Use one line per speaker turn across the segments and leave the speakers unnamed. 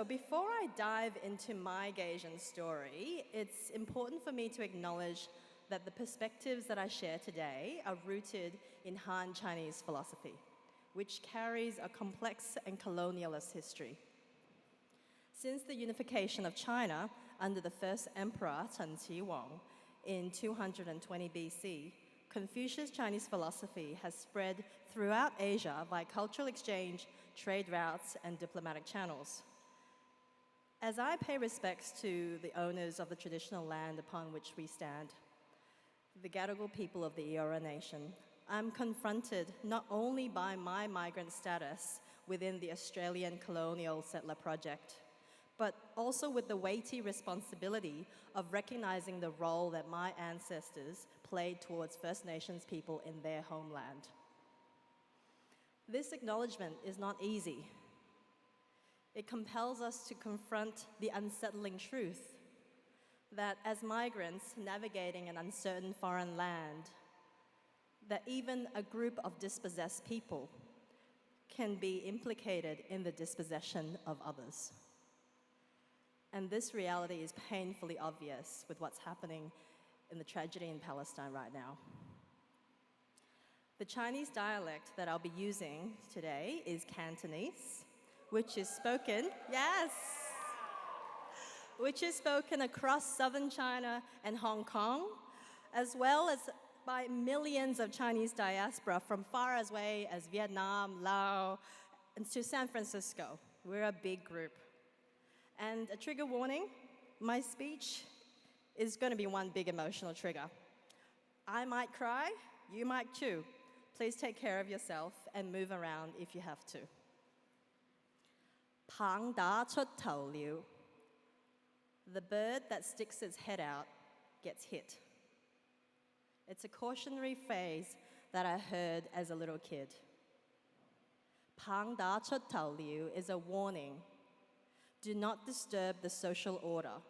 So before I dive into my Gaysian story, it's important for me to acknowledge that the perspectives that I share today are rooted in Han Chinese philosophy, which carries a complex and colonialist history. Since the unification of China under the first emperor Chen Qi in 220 BC, Confucius Chinese philosophy has spread throughout Asia by cultural exchange, trade routes, and diplomatic channels. As I pay respects to the owners of the traditional land upon which we stand, the Gadigal people of the Eora Nation, I'm confronted not only by my migrant status within the Australian colonial settler project, but also with the weighty responsibility of recognizing the role that my ancestors played towards First Nations people in their homeland. This acknowledgement is not easy. It compels us to confront the unsettling truth that as migrants navigating an uncertain foreign land, that even a group of dispossessed people can be implicated in the dispossession of others. And this reality is painfully obvious with what's happening in the tragedy in Palestine right now. The Chinese dialect that I'll be using today is Cantonese, which is spoken, which is spoken across southern China and Hong Kong, as well as by millions of Chinese diaspora from far as away as Vietnam, Laos, and to San Francisco. We're a big group. And a trigger warning, my speech is going to be one big emotional trigger. I might cry, you might too. Please take care of yourself and move around if you have to. 棒打出頭了. The bird that sticks its head out gets hit. It's a cautionary phrase that I heard as a little kid. 棒打出頭了 is a warning. Do not disturb the social order.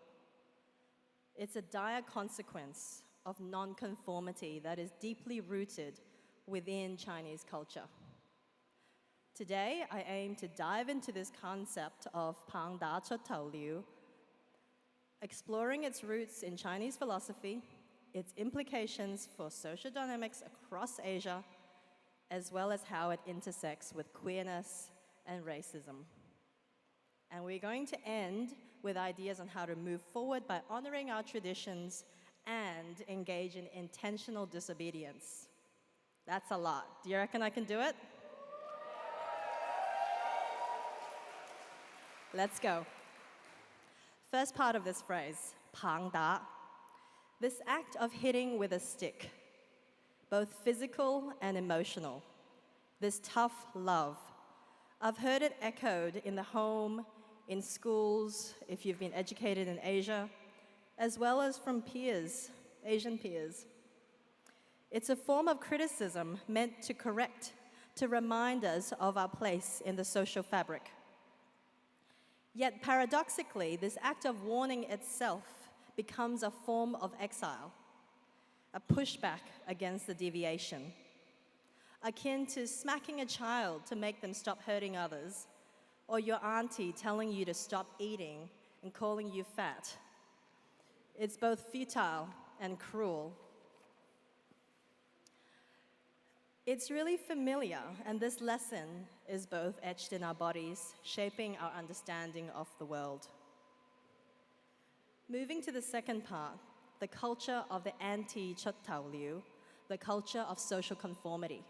It's a dire consequence of nonconformity that is deeply rooted within Chinese culture. Today, I aim to dive into this concept of 旁达出头了, exploring its roots in Chinese philosophy, its implications for social dynamics across Asia, as well as how it intersects with queerness and racism. And we're going to end with ideas on how to move forward by honoring our traditions and engage in intentional disobedience. That's a lot. Do you reckon I can do it? Let's go. First part of this phrase, 旁打. This act of hitting with a stick, both physical and emotional. This tough love. I've heard it echoed in the home, in schools, if you've been educated in Asia, as well as from peers, Asian peers. It's a form of criticism meant to correct, to remind us of our place in the social fabric. Yet paradoxically, this act of warning itself becomes a form of exile, a pushback against the deviation, akin to smacking a child to make them stop hurting others, or your auntie telling you to stop eating and calling you fat. It's both futile and cruel. It's really familiar, and this lesson is both etched in our bodies, shaping our understanding of the world. Moving to the second part, the culture of the anti-Chut-Tau-Liu, the culture of social conformity.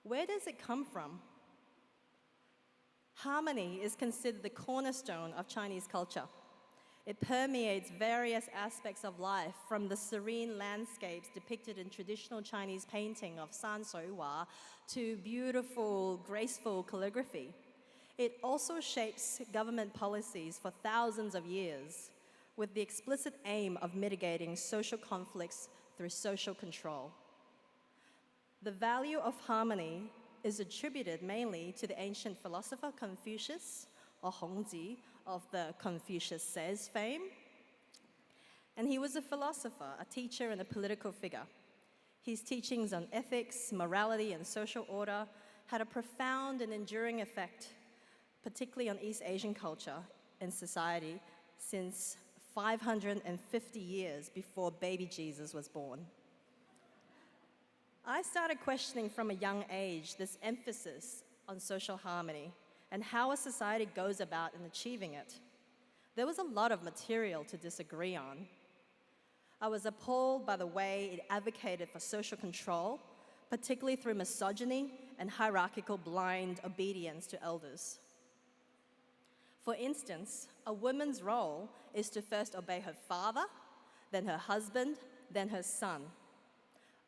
Where does it come from? Harmony is considered the cornerstone of Chinese culture. It permeates various aspects of life, from the serene landscapes depicted in traditional Chinese painting of San Sui Hua to beautiful, graceful calligraphy. It also shapes government policies for thousands of years, with the explicit aim of mitigating social conflicts through social control. The value of harmony is attributed mainly to the ancient philosopher Confucius, or Hongji, of the Confucius Says fame. And he was a philosopher, a teacher, and a political figure. His teachings on ethics, morality, and social order had a profound and enduring effect, particularly on East Asian culture and society, since 550 years before baby Jesus was born. I started questioning from a young age this emphasis on social harmony and how a society goes about in achieving it. There was a lot of material to disagree on. I was appalled by the way it advocated for social control, particularly through misogyny and hierarchical blind obedience to elders. For instance, a woman's role is to first obey her father, then her husband, then her son,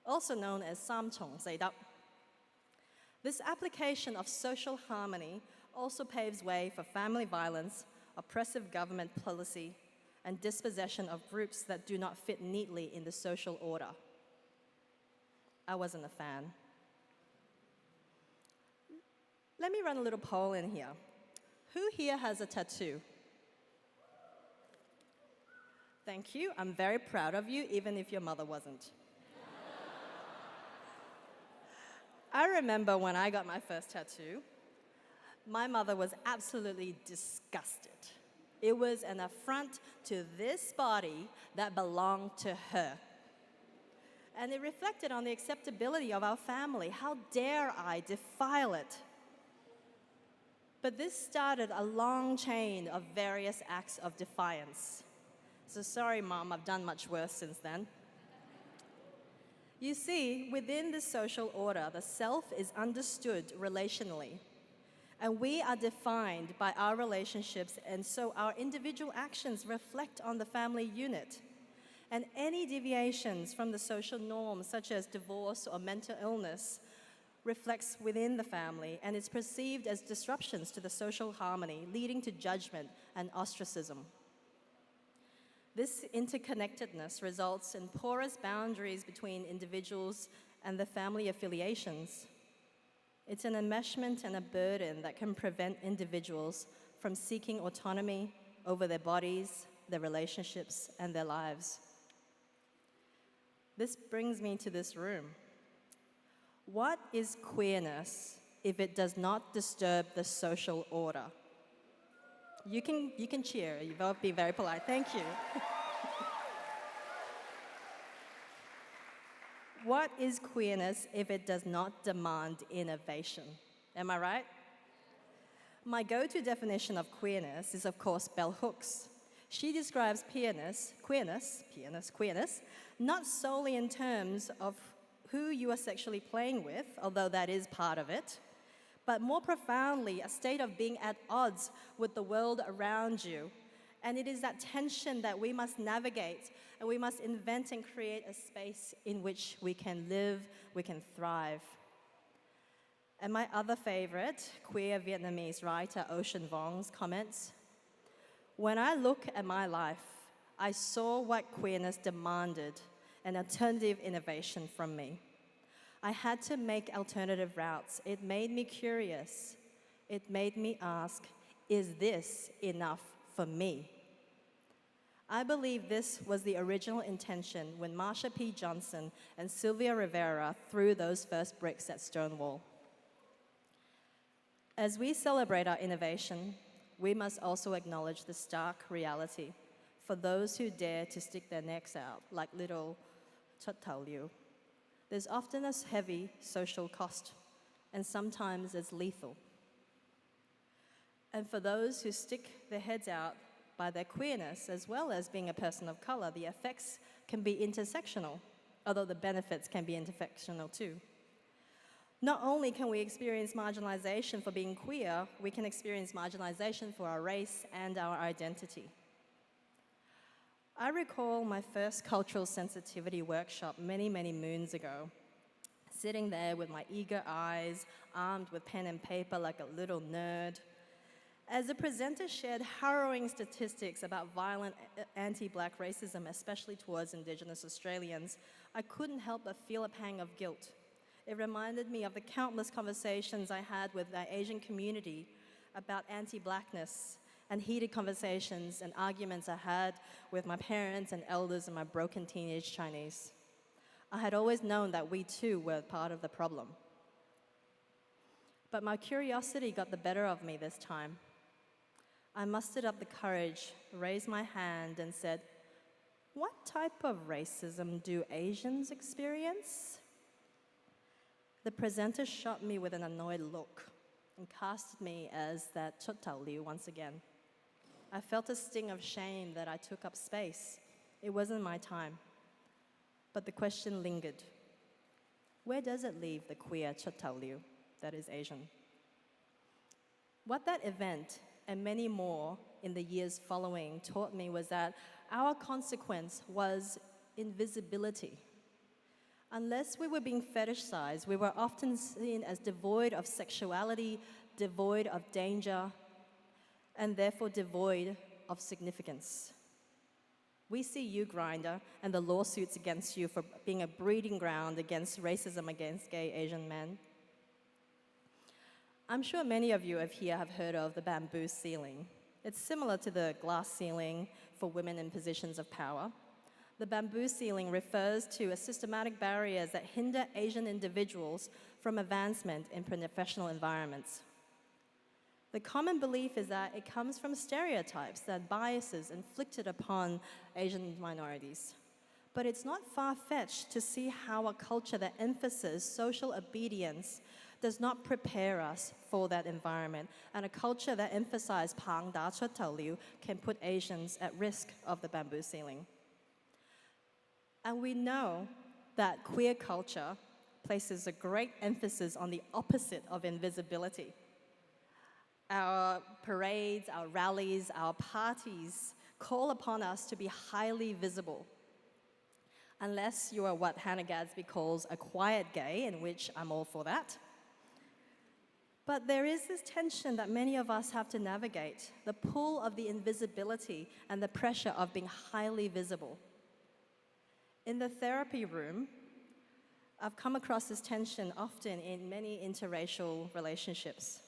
also known as samchong seidap. This application of social harmony also paves way for family violence, oppressive government policy, and dispossession of groups that do not fit neatly in the social order. I wasn't a fan. Let me run a little poll in here. Who here has a tattoo? Thank you. I'm very proud of you, even if your mother wasn't. I remember when I got my first tattoo, my mother was absolutely disgusted. It was an affront to this body that belonged to her. And it reflected on the acceptability of our family. How dare I defile it? But this started a long chain of various acts of defiance. So sorry, Mom, I've done much worse since then. You see, within this social order, the self is understood relationally. And we are defined by our relationships, and so our individual actions reflect on the family unit. And any deviations from the social norms, such as divorce or mental illness, reflects within the family and is perceived as disruptions to the social harmony, leading to judgment and ostracism. This interconnectedness results in porous boundaries between individuals and the family affiliations. It's an enmeshment and a burden that can prevent individuals from seeking autonomy over their bodies, their relationships, and their lives. This brings me to this room. What is queerness if it does not disturb the social order? You can cheer. You've both been very polite. Thank you. What is queerness if it does not demand innovation? Am I right? My go-to definition of queerness is, of course, bell hooks. She describes queerness, not solely in terms of who you are sexually playing with, although that is part of it, but more profoundly, a state of being at odds with the world around you. And it is that tension that we must navigate, and we must invent and create a space in which we can live, we can thrive. And my other favorite, queer Vietnamese writer Ocean Vuong's comments, when I look at my life, I saw what queerness demanded, an alternative innovation from me. I had to make alternative routes. It made me curious. It made me ask, is this enough for me? I believe this was the original intention when Marsha P. Johnson and Sylvia Rivera threw those first bricks at Stonewall. As we celebrate our innovation, we must also acknowledge the stark reality for those who dare to stick their necks out, like little Xi Liu. There's often a heavy social cost, and sometimes it's lethal. And for those who stick their heads out by their queerness, as well as being a person of color, the effects can be intersectional, although the benefits can be intersectional too. Not only can we experience marginalization for being queer, we can experience marginalization for our race and our identity. I recall my first cultural sensitivity workshop many, many moons ago, sitting there with my eager eyes, armed with pen and paper like a little nerd. As the presenter shared harrowing statistics about violent anti-Black racism, especially towards Indigenous Australians, I couldn't help but feel a pang of guilt. It reminded me of the countless conversations I had with the Asian community about anti-Blackness, and heated conversations and arguments I had with my parents and elders and my broken teenage Chinese. I had always known that we too were part of the problem. But my curiosity got the better of me this time. I mustered up the courage, raised my hand, and said, "What type of racism do Asians experience?" The presenter shot me with an annoyed look and casted me as that Chot Tao Liu once again. I felt a sting of shame that I took up space. It wasn't my time. But the question lingered. Where does it leave the queer Chot Tao Liu that is Asian? What that event and many more in the years following taught me was that our consequence was invisibility. Unless we were being fetishized, we were often seen as devoid of sexuality, devoid of danger, and therefore devoid of significance. We see you, Grindr, and the lawsuits against you for being a breeding ground against racism against gay Asian men. I'm sure many of you here have heard of the bamboo ceiling. It's similar to the glass ceiling for women in positions of power. The bamboo ceiling refers to systematic barriers that hinder Asian individuals from advancement in professional environments. The common belief is that it comes from stereotypes and biases inflicted upon Asian minorities. But it's not far-fetched to see how a culture that emphasizes social obedience does not prepare us for that environment, and a culture that emphasizes Pang Da Chot Tao Liu can put Asians at risk of the bamboo ceiling. And we know that queer culture places a great emphasis on the opposite of invisibility. Our parades, our rallies, our parties call upon us to be highly visible. Unless you are what Hannah Gadsby calls a quiet gay, in which I'm all for that. But there is this tension that many of us have to navigate, the pull of the invisibility and the pressure of being highly visible. In the therapy room, I've come across this tension often in many interracial relationships.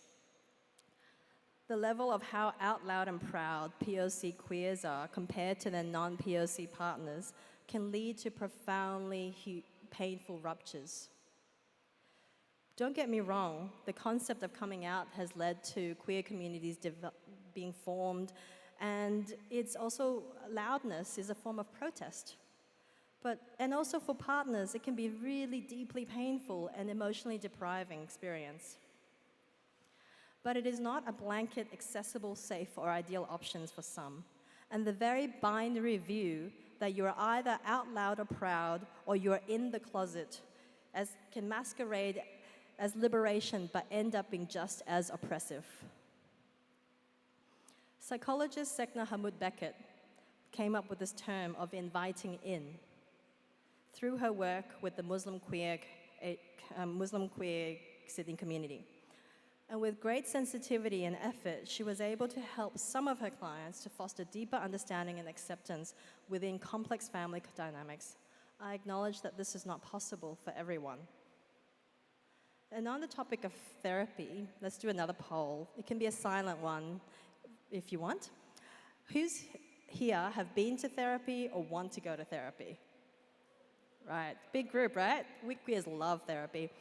The level of how out loud and proud POC queers are compared to their non-POC partners can lead to profoundly painful ruptures. Don't get me wrong, the concept of coming out has led to queer communities being formed, and it's also, loudness is a form of protest. And also for partners, it can be really deeply painful and emotionally depriving experience. But it is not a blanket, accessible, safe, or ideal options for some. And the very binary view that you're either out loud or proud, or you're in the closet, can masquerade as liberation, but end up being just as oppressive. Psychologist Sekna Hamoud Beckett came up with this term of inviting in through her work with the Muslim queer sitting community. And with great sensitivity and effort, she was able to help some of her clients to foster deeper understanding and acceptance within complex family dynamics. I acknowledge that this is not possible for everyone. And on the topic of therapy, let's do another poll. It can be a silent one if you want. Who's here have been to therapy or want to go to therapy? Right, big group, right? We queers love therapy.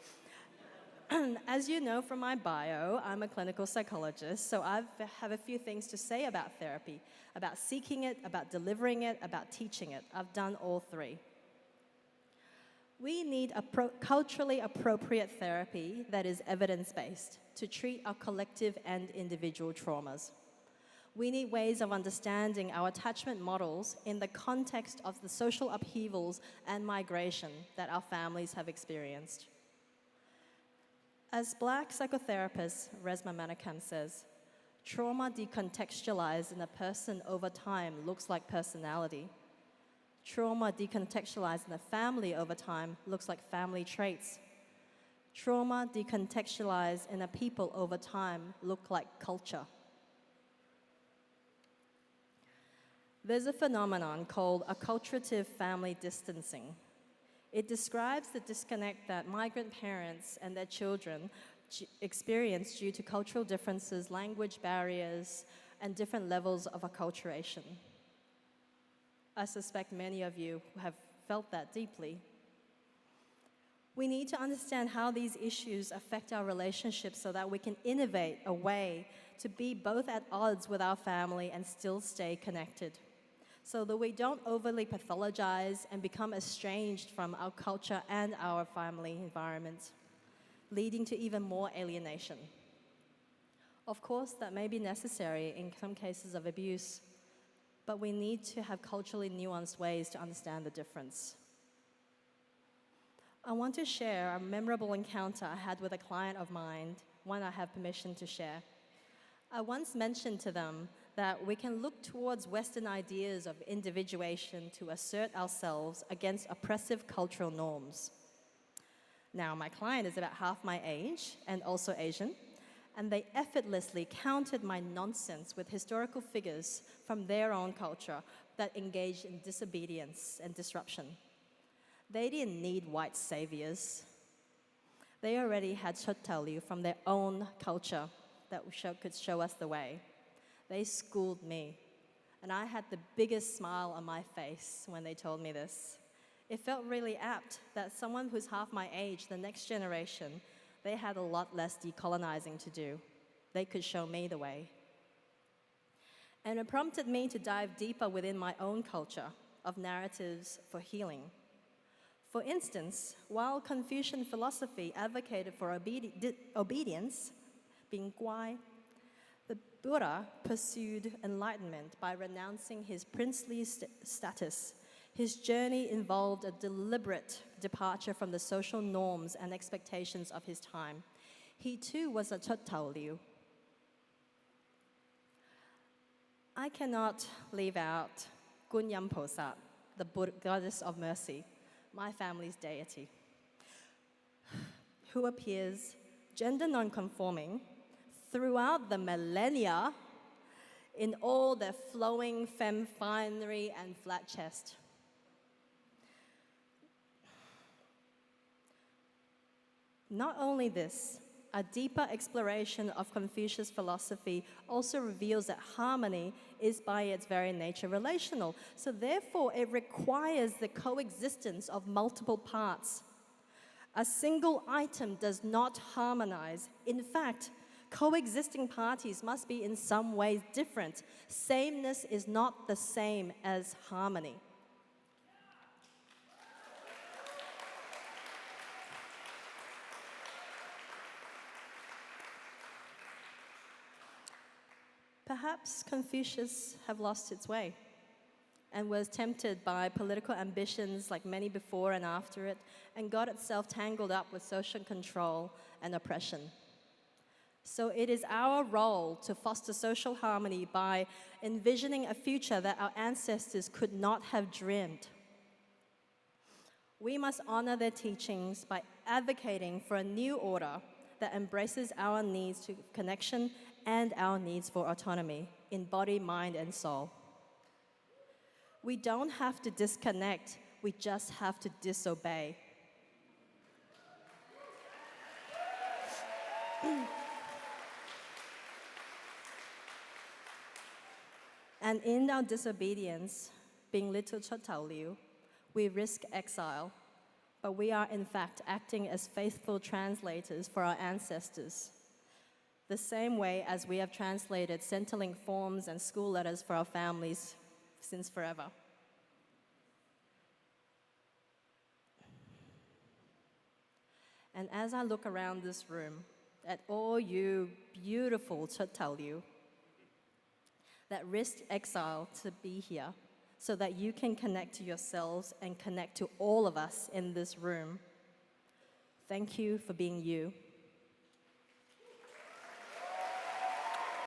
As you know from my bio, I'm a clinical psychologist, so I have a few things to say about therapy, about seeking it, about delivering it, about teaching it. I've done all three. We need a culturally appropriate therapy that is evidence-based to treat our collective and individual traumas. We need ways of understanding our attachment models in the context of the social upheavals and migration that our families have experienced. As Black psychotherapist Resmaa Menakem says, trauma decontextualized in a person over time looks like personality. Trauma decontextualized in a family over time looks like family traits. Trauma decontextualized in a people over time look like culture. There's a phenomenon called acculturative family distancing. It describes the disconnect that migrant parents and their children experience due to cultural differences, language barriers, and different levels of acculturation. I suspect many of you have felt that deeply. We need to understand how these issues affect our relationships so that we can innovate a way to be both at odds with our family and still stay connected, so that we don't overly pathologize and become estranged from our culture and our family environment, leading to even more alienation. Of course, that may be necessary in some cases of abuse, but we need to have culturally nuanced ways to understand the difference. I want to share a memorable encounter I had with a client of mine, one I have permission to share. I once mentioned to them that we can look towards Western ideas of individuation to assert ourselves against oppressive cultural norms. Now, my client is about half my age and also Asian, and they effortlessly countered my nonsense with historical figures from their own culture that engaged in disobedience and disruption. They didn't need white saviors. They already had Liu from their own culture that could show us the way. They schooled me, and I had the biggest smile on my face when they told me this. It felt really apt that someone who's half my age, the next generation, they had a lot less decolonizing to do. They could show me the way. And it prompted me to dive deeper within my own culture of narratives for healing. For instance, while Confucian philosophy advocated for obedience, being guai, the Buddha pursued enlightenment by renouncing his princely status. His journey involved a deliberate departure from the social norms and expectations of his time. He too was a Liu. I cannot leave out Gunyam Posat, the goddess of mercy, my family's deity, who appears gender non-conforming throughout the millennia in all their flowing femme finery and flat chest. Not only this, a deeper exploration of Confucius philosophy also reveals that harmony is by its very nature relational. So therefore, it requires the coexistence of multiple parts. A single item does not harmonize. In fact, coexisting parties must be in some ways different. Sameness is not the same as harmony. Perhaps Confucius have lost its way and was tempted by political ambitions like many before and after it, and got itself tangled up with social control and oppression. So it is our role to foster social harmony by envisioning a future that our ancestors could not have dreamed. We must honor their teachings by advocating for a new order that embraces our needs to connection and our needs for autonomy in body, mind, and soul. We don't have to disconnect, we just have to disobey. And in our disobedience, being little Liu, we risk exile, but we are in fact acting as faithful translators for our ancestors, the same way as we have translated Centrelink forms and school letters for our families since forever. And as I look around this room at all you beautiful Liu that risked exile to be here so that you can connect to yourselves and connect to all of us in this room, thank you for being you.